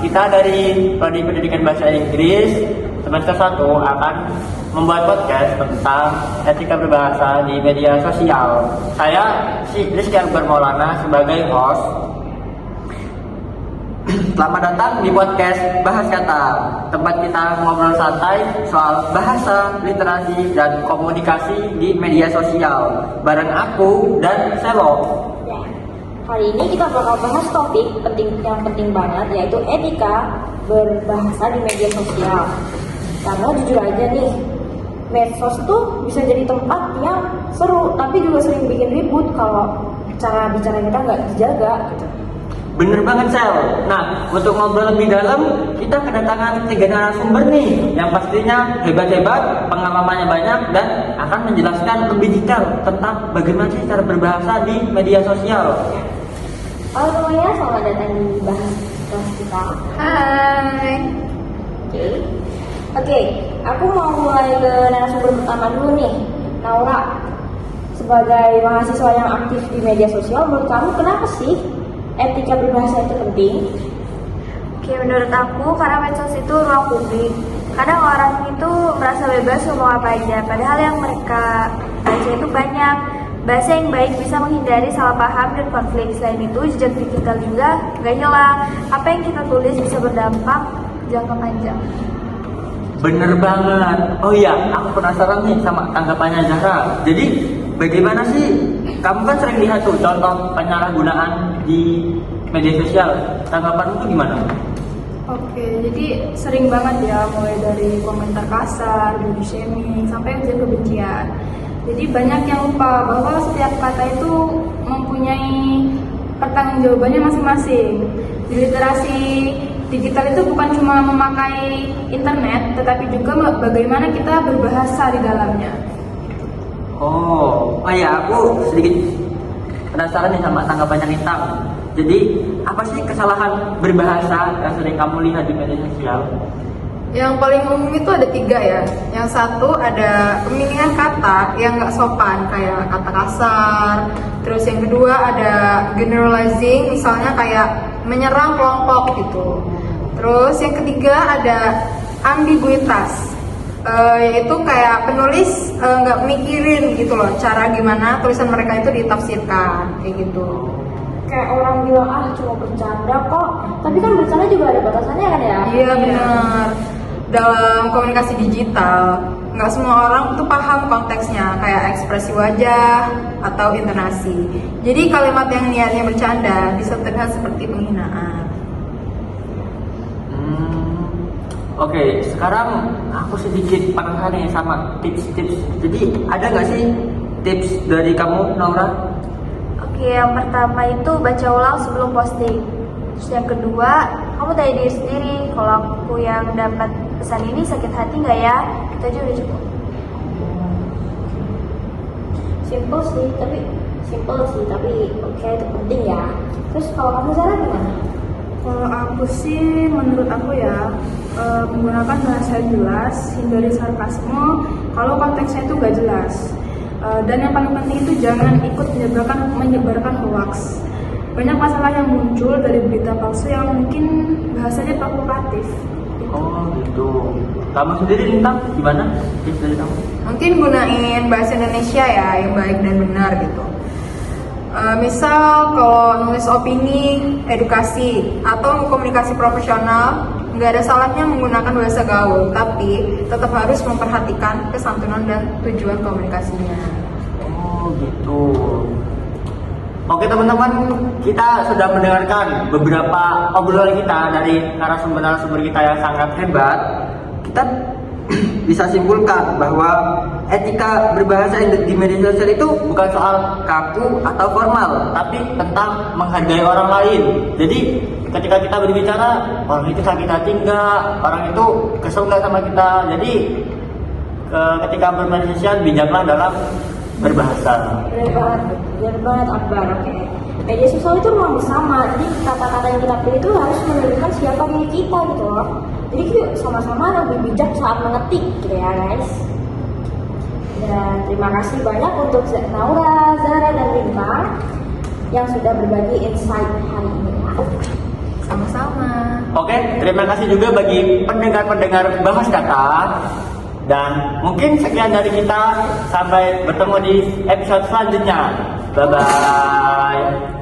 kita dari Prodi Pendidikan Bahasa Inggris semester 1 akan membuat podcast tentang etika berbahasa di media sosial. Saya si Rizky Akbar Maulana sebagai host. Selamat datang di podcast Bahas Kata, tempat kita ngobrol santai soal bahasa, literasi, dan komunikasi di media sosial. Bareng aku dan Selo. Hari ini kita bakal bahas topik yang penting banget, yaitu etika berbahasa di media sosial. Karena jujur aja nih, medsos tuh bisa jadi tempat yang seru, tapi juga sering bikin ribut kalau cara bicara kita nggak dijaga gitu. Bener banget, Sel. Nah, untuk ngobrol lebih dalam, kita kedatangan 3 narasumber nih, yang pastinya hebat-hebat, pengalamannya banyak, dan akan menjelaskan lebih detail tentang bagaimana sih cara berbahasa di media sosial. Halo semuanya, selamat datang di Bahas Kita. Hai. Oke, aku mau mulai ke narasumber pertama dulu nih, Naura. Sebagai mahasiswa yang aktif di media sosial, menurut kamu kenapa sih etika berbahasa itu penting? Oke, menurut aku karena medsos itu ruang publik. Kadang orang itu merasa bebas ngomong apa aja, padahal yang mereka baca itu banyak. Bahasa yang baik bisa menghindari salah paham dan konflik. Selain itu, jejak digital juga nggak hilang. Apa yang kita tulis bisa berdampak jangka panjang. Bener banget. Oh iya, aku penasaran nih sama tanggapannya Zahra. Jadi, bagaimana sih? Kamu kan sering lihat tuh contoh penyalahgunaan di media sosial. Tanggapanmu tuh gimana? Oke, jadi sering banget ya, mulai dari komentar kasar, body shaming, sampai ujian kebencian. Jadi banyak yang lupa bahwa setiap kata itu mempunyai pertanggungjawabannya masing-masing. Di literasi digital itu bukan cuma memakai internet, tetapi juga bagaimana kita berbahasa di dalamnya. Oh ya, aku sedikit penasaran nih sama tanggapannya Nintang. Jadi, apa sih kesalahan berbahasa yang sering kamu lihat di media sosial? Yang paling umum itu ada 3 ya. Yang satu ada pemilihan kata yang nggak sopan, kayak kata kasar. Terus yang kedua ada generalizing, misalnya kayak menyerang kelompok gitu. Terus yang ketiga ada ambiguitas, yaitu kayak penulis nggak mikirin gitu loh cara gimana tulisan mereka itu ditafsirkan kayak gitu. Kayak orang bilang, cuma bercanda kok, tapi kan bercanda juga ada batasannya kan ya? Iya benar. Dalam komunikasi digital, nggak semua orang tuh paham konteksnya, kayak ekspresi wajah atau intonasi. Jadi kalimat yang niatnya bercanda bisa terlihat seperti penghinaan. Oke, sekarang aku sedikit penasaran nih sama tips-tips. Jadi, ada nggak sih tips dari kamu, Naura? Oke, yang pertama itu baca ulang sebelum posting. Terus yang kedua, kamu tanya diri sendiri, kalau aku yang dapat pesan ini sakit hati nggak ya? Itu aja udah cukup. Simple sih, tapi oke, itu penting ya. Terus kalau kamu Zara gimana? Kalau aku sih, menurut aku ya, menggunakan bahasa yang jelas, hindari sarkasme kalau konteksnya itu gak jelas. Dan yang paling penting itu jangan ikut menyebarkan hoax. Banyak masalah yang muncul dari berita palsu yang mungkin bahasanya provokatif. Oh gitu. Kamu sendiri Lintang gimana tips dari kamu? Mungkin gunain bahasa Indonesia ya yang baik dan benar gitu. Misal kalau nulis opini, edukasi, atau komunikasi profesional, nggak ada salahnya menggunakan bahasa gaul, tapi tetap harus memperhatikan kesantunan dan tujuan komunikasinya. Oh gitu. Oke teman-teman, kita sudah mendengarkan beberapa obrolan kita dari narasumber-narasumber kita yang sangat hebat. Kita bisa simpulkan bahwa etika berbahasa di media sosial itu bukan soal kaku atau formal, tapi tentang menghargai orang lain. Jadi ketika kita berbicara, orang itu sakit hati enggak, orang itu kesel enggak sama kita. Jadi ketika bermedia sosial, bijaklah dalam berbahasa. Benar banget Akbar, oke. Media sosial itu ruang bersama, jadi kata-kata yang kita pilih itu harus menunjukkan siapa diri kita gitu loh. Jadi kita sama-sama lebih bijak saat mengetik gitu ya guys. Dan terima kasih banyak untuk Naura, Zara, dan Lintang yang sudah berbagi insight hari ini. Sama-sama. Oke, terima kasih juga bagi pendengar-pendengar Bahas Kata. Dan mungkin sekian dari kita. Sampai bertemu di episode selanjutnya. Bye-bye.